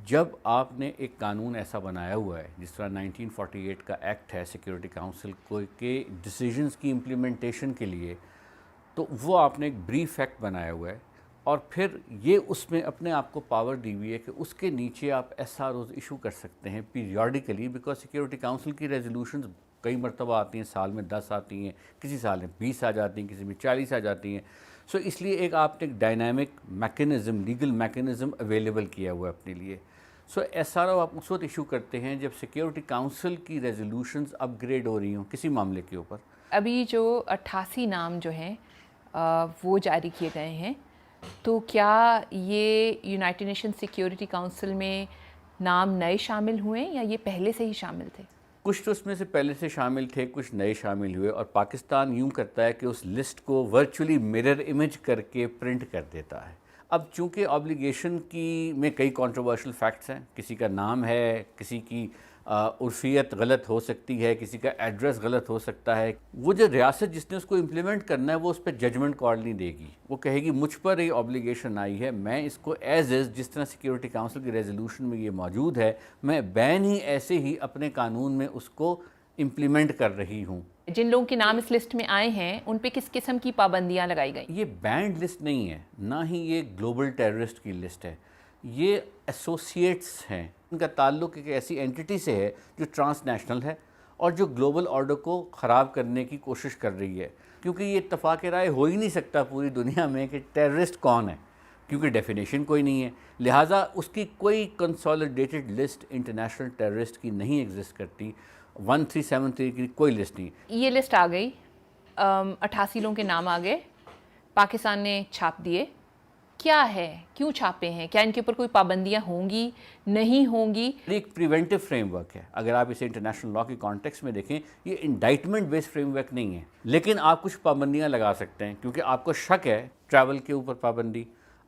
جب آپ نے ایک قانون ایسا بنایا ہوا ہے جس طرح 1948 کا ایکٹ ہے سیکیورٹی کاؤنسل کو کے ڈیسیجنز کی امپلیمنٹیشن کے لیے، تو وہ آپ نے ایک بریف ایکٹ بنایا ہوا ہے، اور پھر یہ اس میں اپنے آپ کو پاور دی ہوئی ہے کہ اس کے نیچے آپ ایس آر اوز ایشو کر سکتے ہیں پیریوڈیکلی، بیکاز سیکیورٹی کاؤنسل کی ریزولوشنز کئی مرتبہ آتی ہیں، سال میں 10 آتی ہیں، کسی سال میں 20 آ جاتی ہیں، کسی میں 40 آ جاتی ہیں. سو اس لیے ایک آپ نے ایک dynamic mechanism, legal mechanism available کیا ہوا ہے اپنے لیے. سو ایس آر او آپ اس وقت ایشو کرتے ہیں جب سیکیورٹی کاؤنسل کی ریزولوشنز اپ گریڈ ہو رہی ہوں کسی معاملے کے اوپر. ابھی جو 88 نام جو ہیں وہ جاری کیے گئے ہیں، تو کیا یہ یونائٹڈ نیشن سیکیورٹی کاؤنسل میں نام نئے شامل ہوئے یا یہ پہلے سے ہی شامل تھے؟ کچھ تو اس میں سے پہلے سے شامل تھے، کچھ نئے شامل ہوئے، اور پاکستان یوں کرتا ہے کہ اس لسٹ کو ورچولی مرر امیج کر کے پرنٹ کر دیتا ہے. اب چونکہ آبلیگیشن کی میں کئی کنٹروورشل فیکٹس ہیں، کسی کا نام ہے، کسی کی عرفیت غلط ہو سکتی ہے، کسی کا ایڈریس غلط ہو سکتا ہے. وہ جو ریاست جس نے اس کو امپلیمنٹ کرنا ہے وہ اس پہ ججمنٹ کال نہیں دے گی، وہ کہے گی مجھ پر یہ آبلیگیشن آئی ہے، میں اس کو ایز از جس طرح سیکیورٹی کاؤنسل کی ریزولوشن میں یہ موجود ہے، میں بین ہی ایسے ہی اپنے قانون میں اس کو امپلیمنٹ کر رہی ہوں. جن لوگوں کے نام اس لسٹ میں آئے ہیں ان پہ کس قسم کی پابندیاں لگائی گئیں؟ یہ بینڈ لسٹ نہیں ہے، نہ ہی یہ گلوبل ٹیررسٹ کی لسٹ ہے، یہ ایسوسیٹس ہیں. ان کا تعلق ایک ایسی اینٹی سے ہے جو ٹرانس نیشنل ہے اور جو گلوبل آرڈر کو خراب کرنے کی کوشش کر رہی ہے. کیونکہ یہ اتفاق رائے ہو ہی نہیں سکتا پوری دنیا میں کہ ٹیررسٹ کون ہے، کیونکہ ڈیفینیشن کوئی نہیں ہے، لہٰذا اس کی کوئی کنسالیڈیٹڈ لسٹ انٹرنیشنل ٹیررسٹ کی نہیں ایگزسٹ کرتی. 1373 کی کوئی لسٹ نہیں. یہ لسٹ آ گئی، 88 لوگوں کے نام آ گئے، پاکستان نے چھاپ دیے. کیا ہے، کیوں چھاپے ہیں؟ کیا ان کے اوپر کوئی پابندیاں ہوں گی، نہیں ہوں گی؟ ایک پریونٹیو فریم ورک ہے. اگر آپ اسے انٹرنیشنل لا کے کانٹیکس میں دیکھیں، یہ انڈائٹمنٹ بیس فریم ورک نہیں ہے، لیکن آپ کچھ پابندیاں لگا سکتے ہیں کیونکہ آپ کو شک ہے. ٹریول کے اوپر پابندی،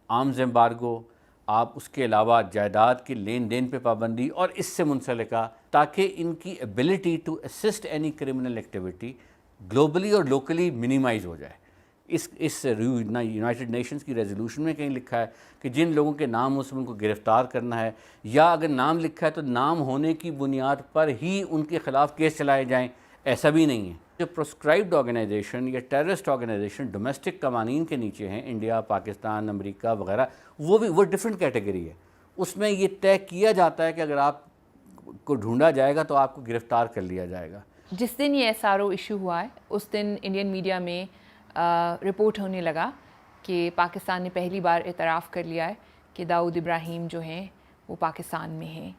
آرمز ایمبارگو، آپ اس کے علاوہ جائیداد کے لین دین پہ پابندی اور اس سے منسلکہ، تاکہ ان کی ability to assist any criminal activity globally اور لوکلی منیمائز ہو جائے. اس یونائٹڈ نیشنز کی ریزولوشن میں کہیں لکھا ہے کہ جن لوگوں کے نام اس میں ان کو گرفتار کرنا ہے، یا اگر نام لکھا ہے تو نام ہونے کی بنیاد پر ہی ان کے خلاف کیس چلائے جائیں. ایسا بھی نہیں ہے. جو پروسکرائبڈ آرگنائزیشن یا ٹیررسٹ آرگنائزیشن ڈومیسٹک قوانین کے نیچے ہیں، انڈیا، پاکستان، امریکہ وغیرہ، وہ ڈیفرنٹ کیٹیگری ہے. اس میں یہ طے کیا جاتا ہے کہ اگر آپ کو ڈھونڈا جائے گا تو آپ کو گرفتار کر لیا جائے گا. جس دن یہ ایس آر او ایشو ہوا ہے اس دن انڈین میڈیا میں رپورٹ ہونے لگا کہ پاکستان نے پہلی بار اعتراف کر لیا ہے کہ داؤد ابراہیم جو ہیں وہ پاکستان میں ہیں.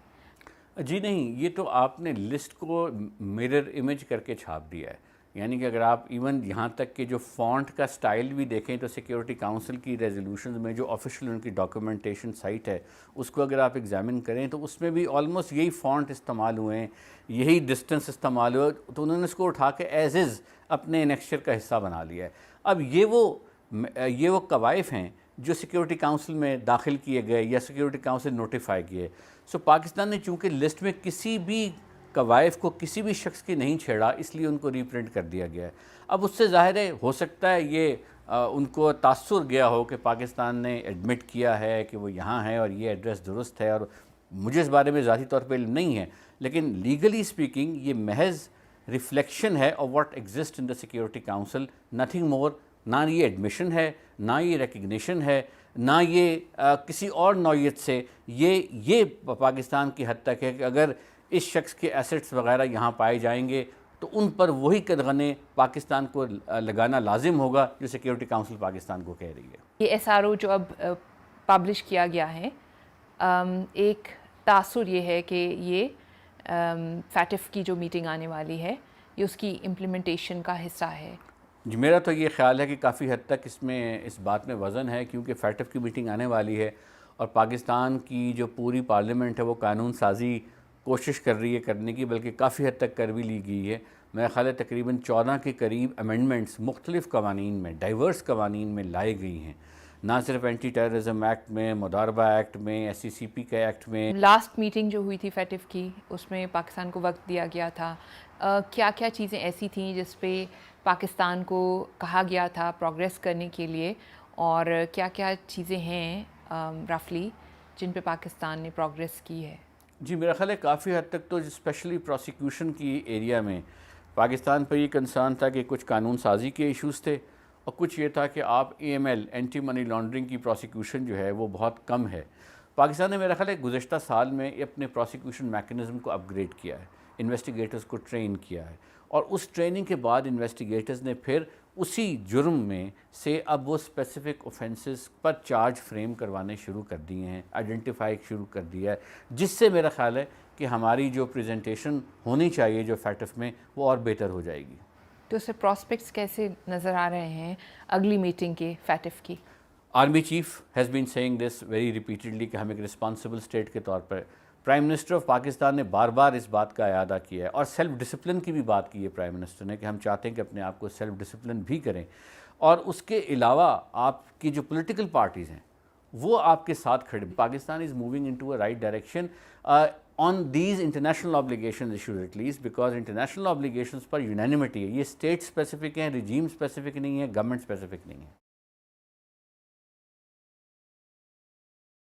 جی نہیں، یہ تو آپ نے لسٹ کو مرر امیج کر کے چھاپ دیا ہے. یعنی کہ اگر آپ ایون یہاں تک کہ جو فونٹ کا سٹائل بھی دیکھیں تو سیکیورٹی کاؤنسل کی ریزولوشنز میں جو آفیشیل ان کی ڈاکیومنٹیشن سائٹ ہے اس کو اگر آپ ایگزامن کریں تو اس میں بھی آلموسٹ یہی فونٹ استعمال ہوئے ہیں، یہی ڈسٹنس استعمال ہوئے، تو انہوں نے اس کو اٹھا کے ایز از اپنے انیکسچر کا حصہ بنا لیا ہے. اب یہ وہ قوائف ہیں جو سیکیورٹی کاؤنسل میں داخل کیے گئے یا سیکیورٹی کاؤنسل نوٹیفائی کیے. سو پاکستان نے چونکہ لسٹ میں کسی بھی قوائف کو کسی بھی شخص کی نہیں چھیڑا، اس لیے ان کو ری پرنٹ کر دیا گیا ہے. اب اس سے ظاہر ہے ہو سکتا ہے یہ ان کو تاثر گیا ہو کہ پاکستان نے ایڈمٹ کیا ہے کہ وہ یہاں ہے اور یہ ایڈریس درست ہے، اور مجھے اس بارے میں ذاتی طور پہ علم نہیں ہے، لیکن لیگلی اسپیکنگ یہ محض ریفلیکشن ہے of what exist in the security council, nothing more. نہ یہ ایڈمیشن ہے، نہ یہ ریکگنیشن ہے، نہ یہ کسی اور نوعیت سے. یہ پاکستان کی حد تک ہے کہ اگر اس شخص کے ایسٹس وغیرہ یہاں پائے جائیں گے تو ان پر وہی قدغنے پاکستان کو لگانا لازم ہوگا جو سیکیورٹی کاؤنسل پاکستان کو کہہ رہی ہے. یہ ایس آر او جو اب پبلش کیا گیا ہے، ایک تاثر یہ ہے کہ یہ فیٹف کی جو میٹنگ آنے والی ہے یہ اس کی امپلیمنٹیشن کا حصہ ہے. جی میرا تو یہ خیال ہے کہ کافی حد تک اس بات میں وزن ہے، کیونکہ فیٹف کی میٹنگ آنے والی ہے اور پاکستان کی جو پوری پارلیمنٹ ہے وہ قانون سازی کوشش کر رہی ہے کرنے کی، بلکہ کافی حد تک کر بھی لی گئی ہے. میرا خیال ہے تقریباً 14 کے قریب امینڈمنٹس مختلف قوانین میں، ڈائیورس قوانین میں لائے گئی ہیں، نہ صرف اینٹی ٹیررزم ایکٹ میں، مداربہ ایکٹ میں، ایس سی سی پی کے ایکٹ میں. لاسٹ میٹنگ جو ہوئی تھی فیٹف کی اس میں پاکستان کو وقت دیا گیا تھا. کیا کیا چیزیں ایسی تھیں جس پہ پاکستان کو کہا گیا تھا پروگریس کرنے کے لیے، اور کیا کیا چیزیں ہیں رفلی جن پہ پاکستان نے پروگریس کی ہے؟ جی میرا خیال ہے کافی حد تک تو اسپیشلی پروسیکیوشن کی ایریا میں پاکستان پر یہ کنسرن تھا کہ کچھ قانون سازی کے ایشوز تھے، اور کچھ یہ تھا کہ آپ AML اینٹی منی لانڈرنگ کی پروسیکیوشن جو ہے وہ بہت کم ہے۔ پاکستان نے میرا خیال ہے گزشتہ سال میں اپنے پروسیکیوشن میکنزم کو اپ گریڈ کیا ہے، انویسٹیگیٹرز کو ٹرین کیا ہے، اور اس ٹریننگ کے بعد انویسٹیگیٹرز نے پھر اسی جرم میں سے اب وہ اسپیسیفک اوفینسز پر چارج فریم کروانے شروع کر دیے ہیں، آئیڈینٹیفائی شروع کر دیا ہے، جس سے میرا خیال ہے کہ ہماری جو پریزنٹیشن ہونی چاہیے جو فیٹف میں وہ اور بہتر ہو جائے گی۔ تو اس سے پراسپیکٹس کیسے نظر آ رہے ہیں اگلی میٹنگ کے فیٹف کی؟ Army chief has been saying this very repeatedly کہ ہم ایک رسپانسبل اسٹیٹ کے طور پر، پرائم منسٹر آف پاکستان نے بار بار اس بات کا اعادہ کیا ہے، اور سیلف ڈسپلن کی بھی بات کی ہے پرائم منسٹر نے کہ ہم چاہتے ہیں کہ اپنے آپ کو سیلف ڈسپلن بھی کریں، اور اس کے علاوہ آپ کی جو پولیٹیکل پارٹیز ہیں وہ آپ کے ساتھ کھڑے۔ Pakistan is moving into a right direction on these international obligations issues at least, because international obligations پر یونینیمٹی ہے، یہ اسٹیٹ اسپیسیفک ہیں، ریجیم اسپیسیفک نہیں ہے، گورنمنٹ اسپیسیفک نہیں ہے۔